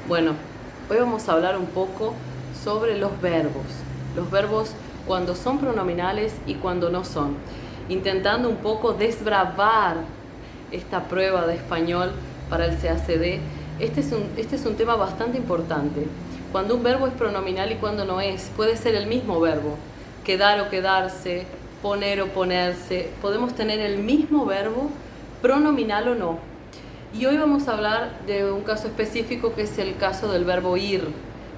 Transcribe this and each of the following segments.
Bueno, hoy vamos a hablar un poco sobre los verbos cuando son pronominales y cuando no son, intentando un poco desbravar esta prueba de español para el CACD. Este es un tema bastante importante. Cuando un verbo es pronominal y cuando no es, puede ser el mismo verbo, quedar o quedarse, poner o ponerse, podemos tener el mismo verbo, pronominal o no. Y hoy vamos a hablar de un caso específico que es el caso del verbo ir.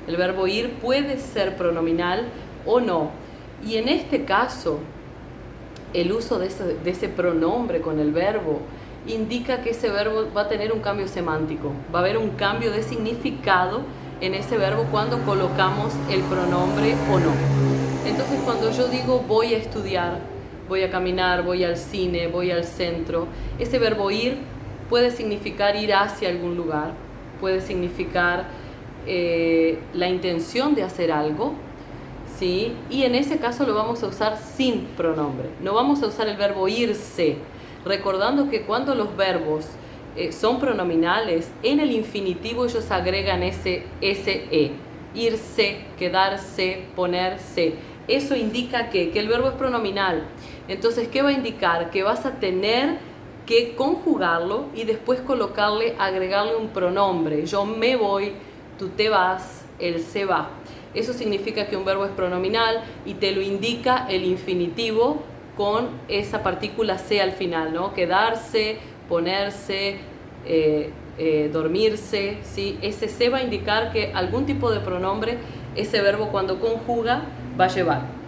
El verbo ir puede ser pronominal o no. Y en este caso, el uso de ese pronombre con el verbo indica que ese verbo va a tener un cambio semántico. Va a haber un cambio de significado en ese verbo cuando colocamos el pronombre o no. Entonces, cuando yo digo voy a estudiar, voy a caminar, voy al cine, voy al centro, ese verbo ir puede significar ir hacia algún lugar, puede significar la intención de hacer algo, ¿sí? Y en ese caso lo vamos a usar sin pronombre. No vamos a usar el verbo irse, recordando que cuando los verbos son pronominales, en el infinitivo ellos agregan ese se, irse, quedarse, ponerse. Eso indica que el verbo es pronominal. Entonces, ¿qué va a indicar? Que vas a tener que conjugarlo y después agregarle un pronombre. Yo me voy, tú te vas, él se va. Eso significa que un verbo es pronominal y te lo indica el infinitivo con esa partícula se al final, ¿no? Quedarse, ponerse, dormirse, ¿sí? Ese se va a indicar que algún tipo de pronombre ese verbo cuando conjuga va a llevar.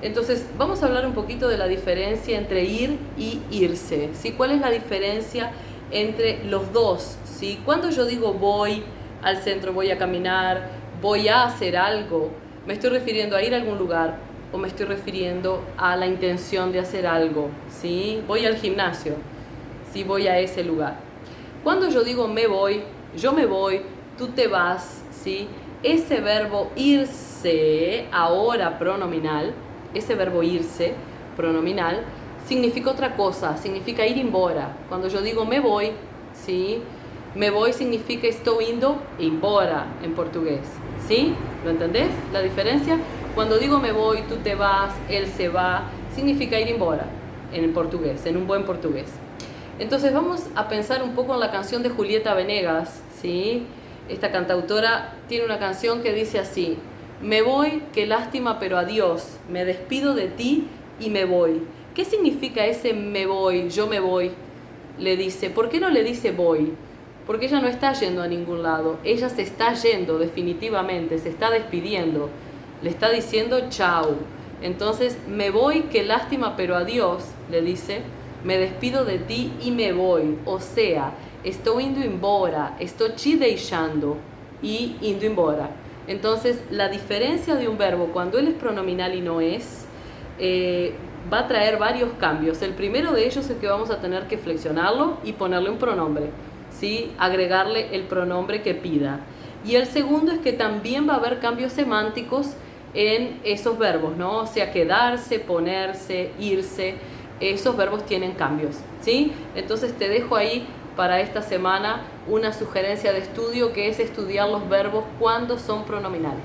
Entonces, vamos a hablar un poquito de la diferencia entre ir y irse, ¿sí? ¿Cuál es la diferencia entre los dos? ¿Sí? Cuando yo digo voy al centro, voy a caminar, voy a hacer algo, ¿me estoy refiriendo a ir a algún lugar o me estoy refiriendo a la intención de hacer algo? ¿Sí? Voy al gimnasio, ¿sí? Voy a ese lugar. Cuando yo digo me voy, yo me voy, tú te vas, ¿sí? Ese verbo irse, ahora pronominal, ese verbo irse, pronominal, significa otra cosa, significa ir embora. Cuando yo digo me voy, ¿sí? Me voy significa estou indo embora en portugués, ¿sí? ¿Lo entendés? La diferencia. Cuando digo me voy, tú te vas, él se va, significa ir embora en portugués, en un buen portugués. Entonces vamos a pensar un poco en la canción de Julieta Venegas, ¿sí? Esta cantautora tiene una canción que dice así: me voy, qué lástima, pero adiós. Me despido de ti y me voy. ¿Qué significa ese me voy, yo me voy? Le dice, ¿por qué no le dice voy? Porque ella no está yendo a ningún lado. Ella se está yendo definitivamente, se está despidiendo. Le está diciendo chau. Entonces, me voy, qué lástima, pero adiós, le dice. Me despido de ti y me voy. O sea, estoy indo embora, estou te deixando y indo embora. Entonces, la diferencia de un verbo cuando él es pronominal y no es, va a traer varios cambios. El primero de ellos es que vamos a tener que flexionarlo y ponerle un pronombre, ¿sí? Agregarle el pronombre que pida. Y el segundo es que también va a haber cambios semánticos en esos verbos, ¿no? O sea, quedarse, ponerse, irse, esos verbos tienen cambios, ¿sí? Entonces te dejo ahí para esta semana una sugerencia de estudio que es estudiar los verbos cuando son pronominales.